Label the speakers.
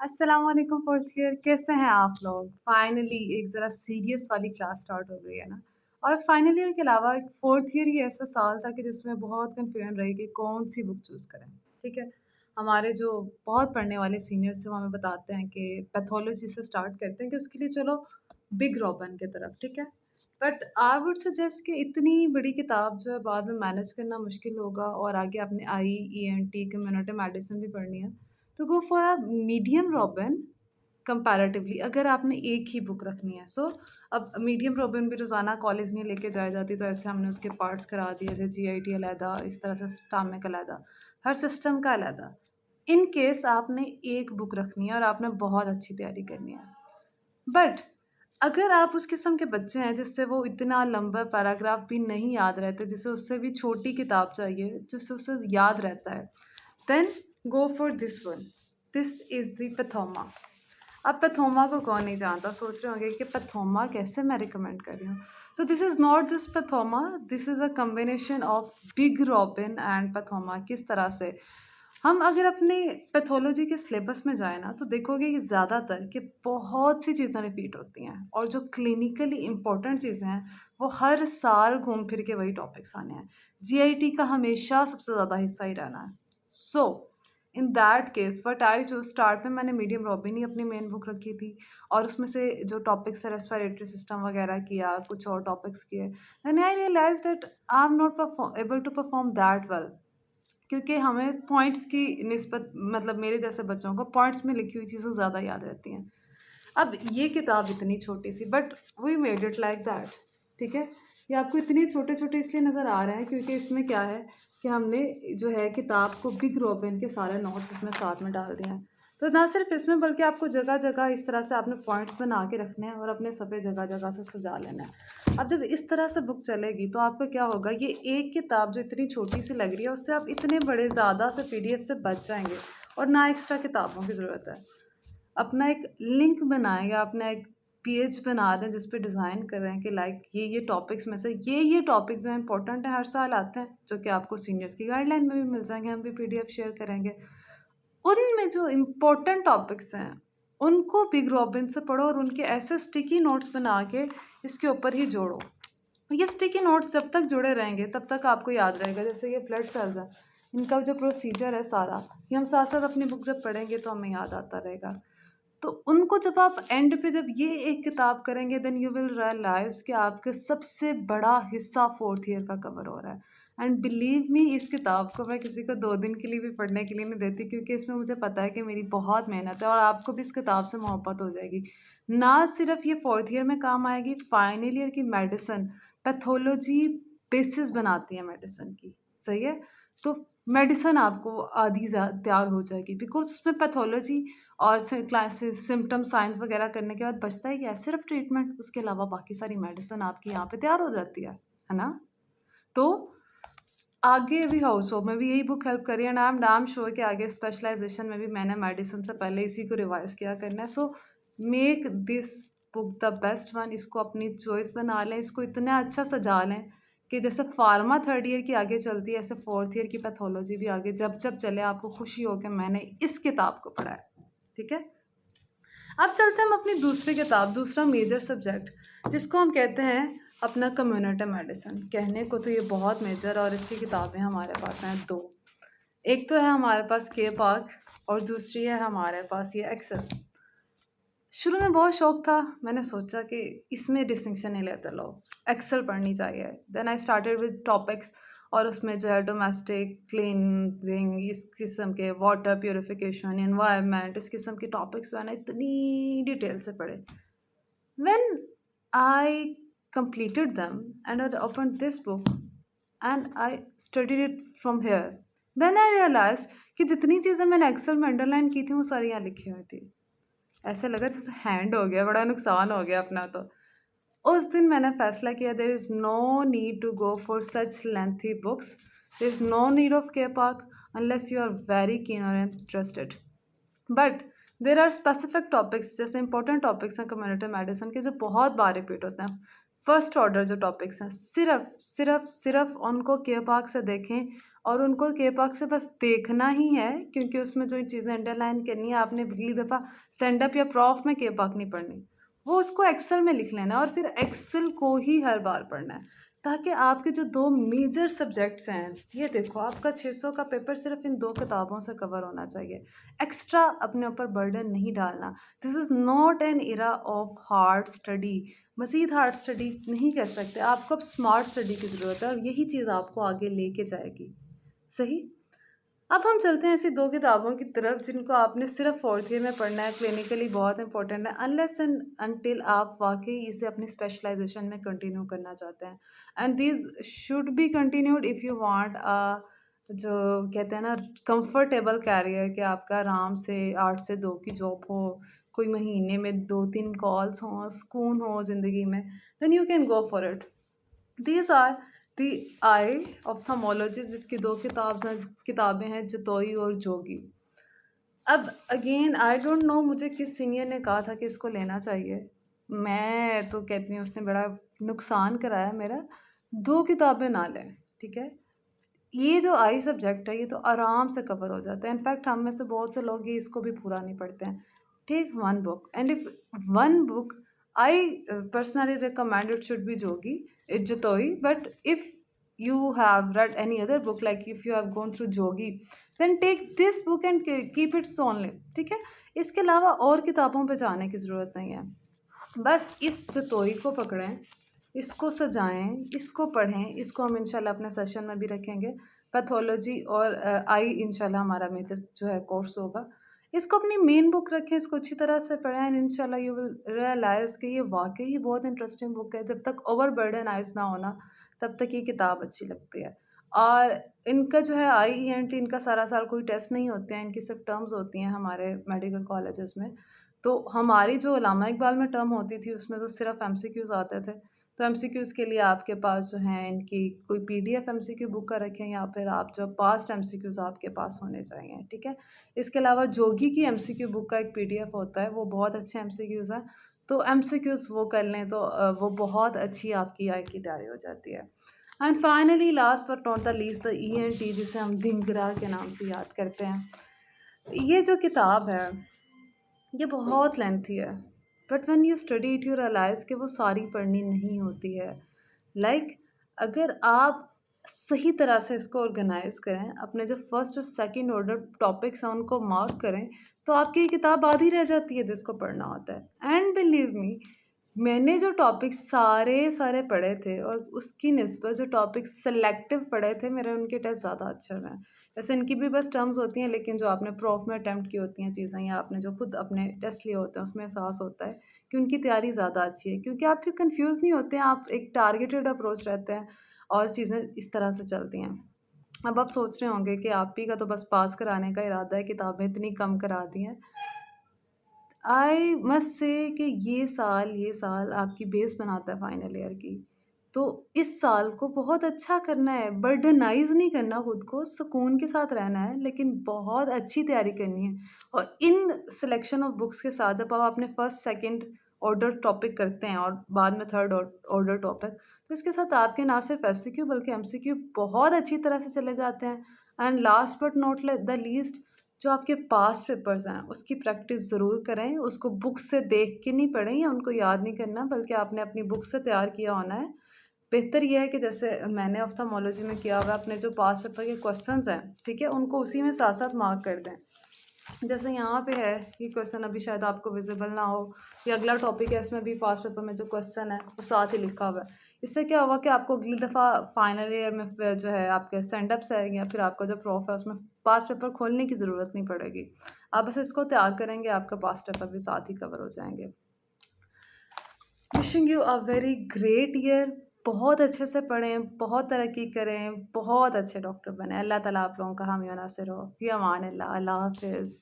Speaker 1: अस्सलाम वालेकुम fourth year, कैसे हैं आप लोग? फाइनली एक ज़रा सीरियस वाली क्लास स्टार्ट हो गई है ना। और फाइनल ईयर के अलावा एक फोर्थ ईयर ही ऐसा साल था कि जिसमें बहुत कन्फ्यूजन रही कि कौन सी बुक चूज़ करें। ठीक है, हमारे जो बहुत पढ़ने वाले सीनियर्स थे वो हमें बताते हैं कि पैथोलॉजी से स्टार्ट करते हैं कि उसके लिए चलो बिग रॉबिन की तरफ, ठीक है। बट आई वुड सजेस्ट कि इतनी बड़ी किताब जो है बाद में मैनेज करना मुश्किल होगा, और आगे आपने eye E N T community medicine भी पढ़नी है, तो go for a medium Robin comparatively, अगर आपने एक ही बुक रखनी है। सो अब मीडियम रॉबिन भी रोज़ाना कॉलेज नहीं लेके जाई जाती, तो ऐसे हमने उसके पार्ट्स करा दिए थे, जीआईटी अलहदा, इस तरह से स्टमक अलहदा, हर सिस्टम का अलहदा। इन केस आपने एक बुक रखनी है और आपने बहुत अच्छी तैयारी करनी है। बट अगर आप उस किस्म के बच्चे हैं जिससे वो इतना लंबा पैराग्राफ भी नहीं याद रहते, जिसे उससे भी छोटी किताब चाहिए, जिससे उसे याद रहता है, then go for this one. This is the Pathoma. अब पैथोमा को कौन नहीं जानता, सोच रहे होंगे कि पैथोमा कैसे मैं रिकमेंड कर रही हूँ। So this is not just Pathoma, this is a combination of big robin and Pathoma. किस तरह से हम अगर अपने पैथोलॉजी के सिलेबस में जाएँ ना, तो देखोगे कि ज़्यादातर कि बहुत सी चीज़ें रिपीट होती हैं, और जो क्लिनिकली इम्पोर्टेंट चीज़ें हैं, वो हर साल घूम फिर के वही टॉपिक्स आने हैं। जीआईटी का हमेशा सबसे ज़्यादा हिस्सा ही रहना है। So in that case what I choose, start में मैंने मीडियम रॉबिन ही अपनी मेन बुक रखी थी, और उसमें से जो टॉपिक्स है रेस्पिरेटरी सिस्टम वगैरह किया, कुछ और टॉपिक्स किए। Then I realized that I am not able to perform that well, क्योंकि हमें पॉइंट्स की निस्बत, मतलब मेरे जैसे बच्चों को पॉइंट्स में लिखी हुई चीज़ें ज़्यादा याद रहती हैं। अब ये किताब इतनी छोटी-सी, but we made it like that, ठीक है? ये आपको इतने छोटे-छोटे इसलिए नज़र आ रहे हैं क्योंकि इसमें क्या है कि हमने जो है किताब को बिग रॉबिन के सारे नोट्स इसमें साथ में डाल दिए हैं। तो ना सिर्फ़ इसमें, बल्कि आपको जगह-जगह इस तरह से आपने पॉइंट्स बना के रखने हैं और अपने सफ़े जगह-जगह से सजा लेना है। अब जब इस तरह से बुक चलेगी तो आपका क्या होगा, ये एक किताब जो इतनी छोटी-सी लग रही है, उससे आप इतने बड़े ज़्यादा से पीडीएफ से बच जाएँगे, और ना एक्स्ट्रा किताबों की ज़रूरत है। अपना एक लिंक बनाएँ या अपना एक पेज बना दें जिस पे डिज़ाइन कर रहे हैं कि लाइक ये टॉपिक्स में से ये टॉपिक जो इम्पोर्टेंट है हर साल आते हैं, जो कि आपको सीनियर्स की गाइडलाइन में भी मिल जाएँगे, हम भी पीडीएफ शेयर करेंगे। उनमें जो इम्पोर्टेंट टॉपिक्स हैं, उनको बिग रॉबिन से पढ़ो और उनके ऐसे स्टिकी नोट्स बना के इसके ऊपर ही जोड़ो। ये स्टिकी नोट्स जब तक जुड़े रहेंगे तब तक आपको याद रहेगा। जैसे ये ब्लड सेल्स हैं, इनका जो प्रोसीजर है सारा, ये हम साथ-साथ अपनी बुक जब पढ़ेंगे तो हमें याद आता रहेगा। तो उनको जब आप एंड पे जब ये एक किताब करेंगे, देन यू विल रियलाइज़ कि आपके सबसे बड़ा हिस्सा 4th ईयर का कवर हो रहा है। एंड बिलीव मी, इस किताब को मैं किसी को 2 दिन के लिए भी पढ़ने के लिए नहीं देती, क्योंकि इसमें मुझे पता है कि मेरी बहुत मेहनत है, और आपको भी इस किताब से मोहब्बत हो जाएगी। ना सिर्फ़ ये 4th ईयर में काम आएगी, फाइनल ईयर की मेडिसिन, पैथोलॉजी बेसिस बनाती है मेडिसिन की, सही है? तो मेडिसिन आपको आधी तैयार हो जाएगी, बिकॉज़ उसमें पैथोलॉजी और क्लासेस, सिम्पटम, साइंस वगैरह करने के बाद बचता ही क्या है? सिर्फ़ ट्रीटमेंट। उसके अलावा बाकी सारी मेडिसिन आपकी यहाँ पे तैयार हो जाती है ना? तो आगे भी हाउस होप में भी यही बुक हेल्प करी, and I am damn sure कि आगे स्पेशलाइज़ेशन में भी मैंने मेडिसिन से पहले इसी को रिवाइज़ किया करना है। So make this book the best one. इसको अपनी चॉइस बना लें, इसको इतना अच्छा सजा लें कि जैसे फार्मा 3rd ईयर की आगे चलती है, ऐसे 4th ईयर की पैथोलॉजी भी आगे जब चले आपको खुशी हो कि मैंने इस किताब को पढ़ा है। ठीक है? अब चलते हैं हम अपनी दूसरी किताब, दूसरा मेजर सब्जेक्ट, जिसको हम कहते हैं अपना कम्युनिटी मेडिसिन। कहने को तो ये बहुत मेजर, और इसकी किताबें हमारे पास हैं 2। एक तो है हमारे पास के पार्क, और दूसरी है हमारे पास ये एक्सेल। शुरू में बहुत शौक था, मैंने सोचा कि इसमें डिस्टिंक्शन नहीं लेते लोग, एक्सेल पढ़नी चाहिए। Then I started with topics, और उसमें जो है डोमेस्टिक क्लीनजिंग, इस किस्म के वाटर प्यूरिफिकेशन, एनवायरनमेंट, इस किस्म के टॉपिक्स जो है ना, इतनी डिटेल से पढ़े। When I completed them and I opened this book and I studied it from here, then I realized कि जितनी चीज़ें मैंने एक्सेल में अंडरलाइन की थी वो सारी यहाँ लिखी हुई थी। ऐसा लगा जैसे हैंड हो गया, बड़ा नुकसान हो गया अपना। तो उस दिन मैंने फ़ैसला किया, there is no need to go for such lengthy books, there is no need of K Park unless you are very keen और interested. But there are specific topics, जैसे इंपॉर्टेंट टॉपिक्स हैं कम्युनिटी मेडिसिन के, जो बहुत बार repeat होते हैं। First order जो topics हैं सिर्फ उनको के पाक से देखें, और उनको के पाक से बस देखना ही है, क्योंकि उसमें जो चीज़ें अंडरलाइन करनी है आपने अगली दफ़ा सेंड अप या प्रॉफ में के पाक नहीं पढ़नी, वो उसको एक्सेल में लिख लेना है और फिर एक्सेल को ही हर बार पढ़ना है, ताकि आपके जो 2 मेजर सब्जेक्ट्स हैं, ये देखो आपका 600 का पेपर सिर्फ इन 2 किताबों से कवर होना चाहिए। एक्स्ट्रा अपने ऊपर बर्डन नहीं डालना। This is not an era of hard study. मज़ीद हार्ड स्टडी नहीं कर सकते, आपको अब स्मार्ट स्टडी की ज़रूरत है और यही चीज़ आपको आगे लेके जाएगी। सही? अब हम चलते हैं ऐसी 2 किताबों की तरफ जिनको आपने सिर्फ़ 4th ईयर में पढ़ना है, क्लिनिकली बहुत इंपॉर्टेंट है, अनलेस एंड अनटिल आप वाक़ई इसे अपनी स्पेशलाइज़ेशन में कंटिन्यू करना चाहते हैं। And these should be continued if you want जो कहते हैं ना कंफर्टेबल कैरियर, कि आपका आराम से 8 से 2 की जॉब हो, कोई महीने में 2-3 कॉल्स हों, सुकून हो ज़िंदगी में, then you can go for it. These are the eye ophthalmology, जिसकी 2 किताबें हैं, जतोई और जोगी। अब अगेन आई डोंट नो मुझे किस सीनियर ने कहा था कि इसको लेना चाहिए। मैं तो कहती हूँ उसने बड़ा नुकसान कराया मेरा। 2 किताबें ना लें, ठीक है? ये जो आई सब्जेक्ट है ये तो आराम से कवर हो जाता है। इनफैक्ट हम में से बहुत से लोग ये इसको भी पूरा नहीं पढ़ते हैं। Take one book, and if one book I personally recommend it should be Jogi, it's Jatoi, but if you have read any other book, like if you have gone through Jogi, then take this book and keep it only, ठीक है? इसके अलावा और किताबों पे जाने की ज़रूरत नहीं है। बस इस जतोई को पकड़ें, इसको सजाएं, इसको पढ़ें, इसको हम इंशाल्लाह अपने सेशन में भी रखेंगे। पैथोलॉजी और आई इंशाल्लाह हमारा मेजर जो है कोर्स होगा। इसको अपनी मेन बुक रखें, इसको अच्छी तरह से पढ़ें, एंड इंशाल्लाह यू विल रियलाइज़ कि ये वाक़ई ही बहुत इंटरेस्टिंग बुक है। जब तक ओवरबर्डनाइज़ ना हो ना, तब तक ये किताब अच्छी लगती है। और इनका जो है IENT, इनका सारा साल कोई टेस्ट नहीं होते हैं, इनकी सिर्फ टर्म्स होती हैं हमारे मेडिकल कॉलेजेस में। तो हमारी जो अल्लामा इकबाल में टर्म होती थी उसमें तो सिर्फ MCQs आते थे। तो MCQs के लिए आपके पास जो है इनकी कोई PDF MCQ बुक का रखें, या फिर आप जो पास्ट MCQs आपके पास होने चाहिए, ठीक है? इसके अलावा जोगी की MCQ बुक का एक PDF होता है, वो बहुत अच्छे MCQs हैं। तो MCQs वो कर लें तो वो बहुत अच्छी आपकी आई की तैयारी हो जाती है। And finally last but not the least, the ENT, जिसे हम धिंगरा के नाम से याद करते हैं। ये जो किताब है ये बहुत लेंथी है, but when you study it you realise कि वो सारी पढ़नी नहीं होती है। अगर आप सही तरह से इसको ऑर्गेनाइज़ करें, अपने जो फर्स्ट और सेकंड ऑर्डर टॉपिक्स हैं उनको मार्क करें, तो आपकी ये किताब आधी रह जाती है जिसको पढ़ना होता है। एंड बिलीव मी, मैंने जो टॉपिक्स सारे पढ़े थे और उसकी निस्बत जो टॉपिक्स सेलेक्टिव पढ़े थे, मेरे उनके टेस्ट ज़्यादा अच्छे हुए हैं। वैसे इनकी भी बस टर्म्स होती हैं, लेकिन जो आपने प्रॉफ में अटेम्प्ट की होती हैं चीज़ें, या आपने जो खुद अपने टेस्ट लिए होते हैं, उसमें एहसास होता है कि उनकी तैयारी ज़्यादा अच्छी है, क्योंकि आप फिर कन्फ्यूज़ नहीं होते हैं, आप एक टारगेटेड अप्रोच रहते हैं और चीज़ें इस तरह से चलती हैं। अब आप सोच रहे होंगे कि आप ही का तो बस पास कराने का इरादा है, किताबें इतनी कम करा दी हैं। आई मस्ट से कि ये साल आपकी बेस बनाता है फाइनल ईयर की। तो इस साल को बहुत अच्छा करना है, बर्डनाइज़ नहीं करना खुद को, सुकून के साथ रहना है, लेकिन बहुत अच्छी तैयारी करनी है। और इन सिलेक्शन ऑफ बुक्स के साथ जब आप अपने फर्स्ट, सेकंड ऑर्डर टॉपिक करते हैं और बाद में थर्ड ऑर्डर टॉपिक, तो इसके साथ आपके ना सिर्फ एमसीक्यू बल्कि एमसीक्यू बहुत अच्छी तरह से चले जाते हैं। And last but not the least, जो आपके पास्ट पेपर्स हैं उसकी प्रैक्टिस ज़रूर करें। उसको बुक से देख के नहीं पढ़ें या उनको याद नहीं करना, बल्कि आपने अपनी बुक से तैयार किया होना है। बेहतर ये है कि जैसे मैंने ऑप्थेमोलॉजी में किया हुआ है, अपने जो पास्ट पेपर के क्वेश्चंस हैं, ठीक है, उनको उसी में साथ-साथ मार्क कर दें। जैसे यहाँ पे है, ये क्वेश्चन अभी शायद आपको विजिबल ना हो, ये अगला टॉपिक है, इसमें भी पास्ट पेपर में जो क्वेश्चन है वो साथ ही लिखा हुआ है। इससे क्या हुआ कि आपको अगली दफ़ा फाइनल ईयर में जो है आपके सेंडअप्स आएंगे या फिर आपका जो प्रॉफ है उसमें पास्ट पेपर खोलने की ज़रूरत नहीं पड़ेगी। आप बस इसको तैयार करेंगे, आपका पास्ट पेपर भी साथ ही कवर हो जाएंगे। Wishing you a very great year. बहुत अच्छे से पढ़ें, बहुत तरक्की करें, बहुत अच्छे डॉक्टर बने। अल्लाह ताला आप लोगों का हामी और नासिर हो। फ़ी अमान अल्लाह। अल्लाह हाफ़िज़।